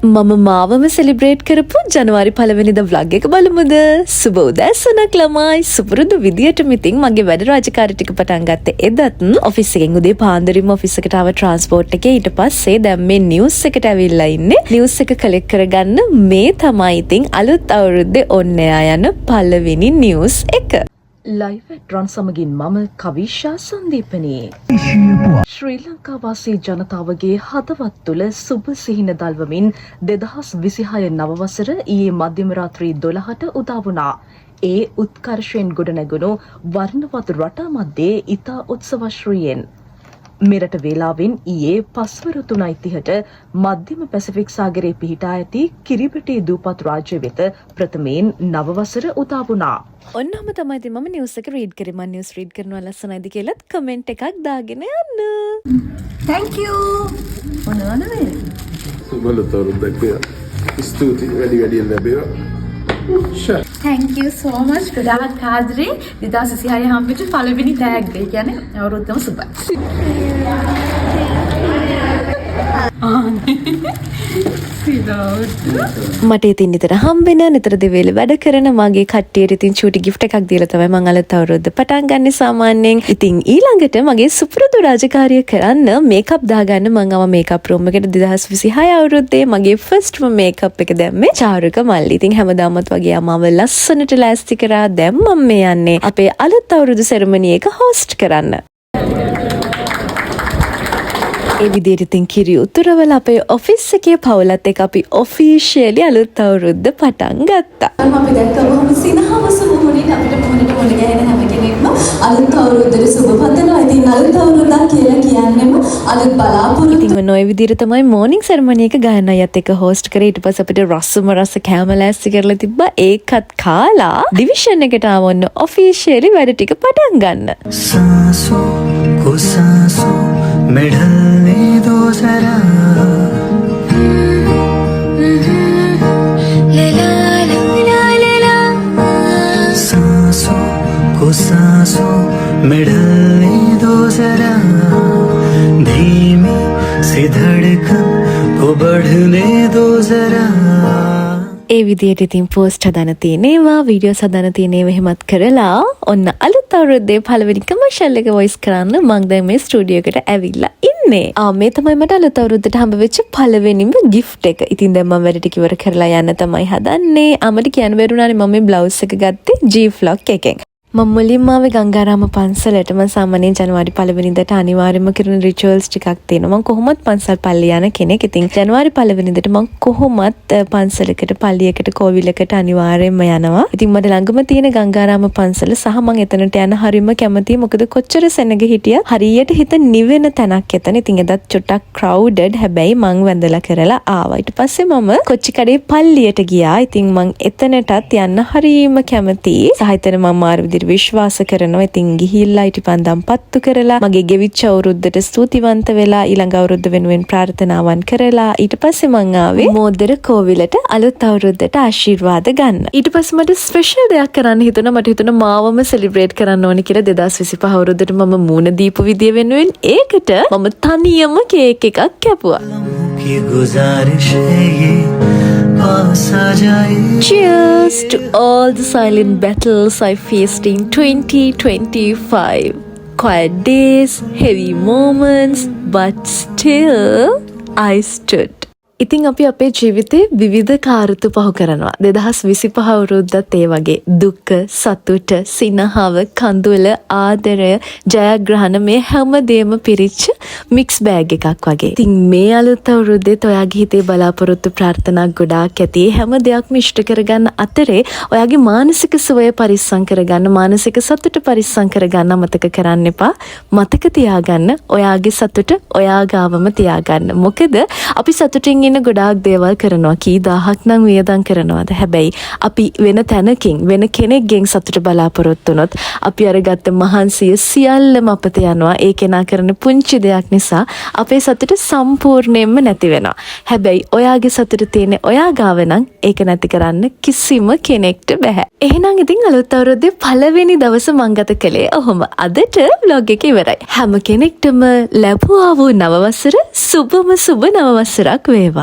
මම මාවම සෙලිබ්‍රේට් කරපු ජනවාරි 1 වෙනිදා vlog එක බලමුද? සුබ උදෑසනක් ළමයි. සුපුරුදු විදියටම ඉතින් මගේ වැඩ රාජකාරී ටික පටන් ගත්තේ එදත් ඔෆිස් එකෙන් උදේ පාන්දරින්ම ඔෆිස් එකට ආව ට්‍රාන්ස්පෝර්ට් එකේ. ඊට පස්සේ දැන් මේ නිවුස් එකට ඇවිල්ලා ඉන්නේ. නිවුස් එක කලෙක්ට් කරගන්න මේ තමයි ඉතින් අලුත් අවුරුද්දේ ඔන්නයා යන පළවෙනි නිවුස් එක. ලයිව් රන් සමගින් මම කවිෂා සංදීපනී. ශ්‍රී ලංකා වාසී ජනතාවගේ හදවත් තුළ සුබ සිහින දල්වමින් 2026 නව වසර ඊයේ මධ්‍යම රාත්‍රී 12ට උදා වුණා. ඒ උත්කර්ෂයෙන් ගොඩනැගුණු වර්ණවත් රටා මැද්දේ ඉතා උත්සවශ්‍රීයෙන් මෙරට වේලාවෙන් ඊයේ පස්වර 3:30ට මධ්‍යම පැසිෆික් සාගරයේ පිහිටා ඇති කිරිබටි දූපත් රාජ්‍ය වෙත ප්‍රථමයෙන් නව වසර උදා වුණා. ඔන්නම තමයි ඉතින් මම නිවුස් එක රීඩ් කරේ. මම නිවුස් රීඩ් කරනවා ලස්සනයිද කියලාත් කමෙන්ට් එකක් දාගෙන යන්න. Thank you. මොනවද මේ? සුබලතරුද්දක් ස්තුතියි වැඩි ලැබේවා. Thank you so much. ගොඩාක් ආදරේ 2026 හම්බෙච්ච පළවෙනි ටැග් එක. කියන්නේ අවුරුද්දම සුබයි. මට ඉතින් නිතර හම්බෙන නිතර දෙවේල වැඩ කරන මගේ කට්ටියට ඉතින් චූටි ගිෆ්ට් එකක් දීලා තමයි මම අලුත් අවුරුද්ද පටන් ගන්න සාමාන්‍යයෙන්. ඉතින් ඊළඟට මගේ සුපුරුදු රාජකාරිය කරන්න මේකප් දාගන්න මම ආව මේකප් රූම් එකට 2026 අවුරුද්දේ මගේ ෆස්ට්ම මේකප් එක දැම්මේ චාරුක මල්ලි. ඉතින් හැමදාමත් වගේ අමාව ලස්සනට ලෑස්ති කරා. දැන් මම මේ යන්නේ අපේ අලුත් අවුරුදු සෙරමනි එක හොස්ට් කරන්න. ඒ විදිහට ඉතින් කිරි උතුරවල අපේ ඔෆිස් එකේ පවුලත් එක්ක අපි ඔෆිෂියලි අලුත් අවුරුද්ද පටන් ගත්තා. අපි දැක්කම සිනහවස මොහොනින් අපිට මොහොනට මොන ගෑන හැම කෙනෙක්ම අලුත් අවුරුද්දට සුබ පතනවා. ඉතින් අලුත් අවුරුද්දක් කියලා කියන්නේම අලුත් බලාපොරොත්තු. ඉතින් ඔය විදිහට තමයි මෝර්නින් සෙරමනි එක ගායනායත් එක්ක හොස්ට් කරේ. ඊට පස්සේ අපිට රස කෑම ලෑස්ති කරලා තිබ්බා. ඒකත් කාලා ඩිවිෂන් එකට ආවොන්න ඔෆිෂියලි වැඩ ටික පටන් ගන්න. सांसों को सांसों में ढलने दो जरा सांसों को सांसों में ढलने दो जरा धीमी सी धड़कन को बढ़ने दो जरा. ඒ විදිහට ඉතින් පෝස්ට් හදන්න තියෙනවා, වීඩියෝස් හදන්න තියෙනවා. එහෙමත් කරලා ඔන්න අලුත් අවුරුද්දේ පළවෙනි කමර්ෂල් එක වොයිස් කරන්න මම දැන් මේ ස්ටුඩියෝ එකට ඇවිල්ලා ඉන්නේ. මේ තමයි මට අලුත් අවුරුද්දට හම්බ වෙච්ච පළවෙනිම ගිෆ්ට් එක. ඉතින් දැන් මම වැඩ ටික ඉවර කරලා යන්න තමයි හදන්නේ. මට කියන්න බැරුණානේ මම මේ බ්ලවුස් එක ගත්තේ G-Flock එකෙන්. මම මුලින්ම ආවේ ගංගාරාම පන්සලට. මම සාමාන්‍යයෙන් ජනවාරි 1 වෙනිදාට අනිවාර්යයෙන්ම කරන රිචුවල්ස් ටිකක් තියෙනවා. මම කොහොමත් පන්සල් පල්ලි යන කෙනෙක්. ඉතින් ජනවාරි 1 වෙනිදාට මම කොහොමත් පන්සලකට පල්ලියකට කෝවිලකට අනිවාර්යයෙන්ම යනවා. ඉතින් මට ළඟම තියෙන ගංගාරාම පන්සල සහ මම එතනට යන හරියම කැමතියි. මොකද කොච්චර සෙනග හිටියත් හරියට හිත නිවෙන තැනක් එතන. ඉතින් එදත් චුට්ටක් crowded. හැබැයි මං වැඳලා කරලා ආවා. ඊට පස්සේ මම කොච්චිකඩේ පල්ලියට ගියා. ඉතින් මං එතනටත් යන්න හරියම කැමතියි. සහ එතන මම මාර විශ්වාස කරනවා. ඉතින් ගිහිල්ලා ඉටිපන්දම් පත්තු කරලා මගේ ගෙවිච්ච අවුරුද්දට ස්තුතිවන්ත වෙලා ඊළඟ අවුරුද්ද වෙනුවෙන් ප්‍රාර්ථනාවන් කරලා ඊට පස්සේ මං ආවේ මෝදර කෝවිලට අලුත් අවුරුද්දට ආශිර්වාද ගන්න. ඊට පස්සේ මට ස්පෙෂල් දෙයක් කරන්න හිතුණා. මට හිතුණා මාවම සෙලිබ්‍රේට් කරන්න ඕනි කියලා 2025 අවුරුද්දට මම මූණ දීපු විදිය වෙනුවෙන් ඒකට මම තනියම කේක් එකක් කැපුවා. की गुजारिश है ये पास आ जाए. Cheers to all the silent battles I faced in 2025. Quiet days, heavy moments, but still I stood. ඉතින් අපි අපේ ජීවිතේ විවිධ කාර්යතු පහු කරනවා. 2025 අවුරුද්දත් ඒ වගේ දුක, සතුට, සිනහව, කඳුල, ආදරය, ජයග්‍රහණ මේ හැමදේම පිරිච්ච මික්ස් බෑග් එකක් වගේ. ඉතින් මේ අලුත් අවුරුද්දේත් ඔයාගේ හිතේ බලාපොරොත්තු ප්‍රාර්ථනා ගොඩාක් ඇති. හැම දෙයක්ම ඉෂ්ට කරගන්න අතරේ ඔයාගේ මානසික සුවය පරිස්සම් කරගන්න, මානසික සතුට පරිස්සම් කරගන්න අමතක කරන්න එපා. මතක තියාගන්න ඔයාගේ සතුට ඔයා ගාවම තියාගන්න. මොකද අපි සතුටින් ගොඩාක් දේවල් කරනවා. කී දහහක් නම් වියදම් කරනවාද. හැබැයි අපි වෙන තැනකින් වෙන කෙනෙක්ගෙන් සතුට බලාපොරොත්තු වුණොත් අපි අරගත්ත මහන්සිය සියල්ලම අපත යනවා. ඒ කෙනා කරන පුංචි දෙයක් නිසා අපේ සතුට සම්පූර්ණයෙන්ම නැති වෙනවා. හැබැයි ඔයාගේ සතුට තියෙන්නේ ඔයා ගාව නම් ඒක නැති කරන්න කිසිම කෙනෙක්ට බෑ. එහෙනම් ඉතින් අලුත් අවුරුද්දේ පළවෙනි දවස මං ගත කළේ ඔහොම. අදට vlog එක ඉවරයි. හැම කෙනෙක්ටම ලැබුවා වූ නව වසර සුබම සුබ නව වසරක් වේවා.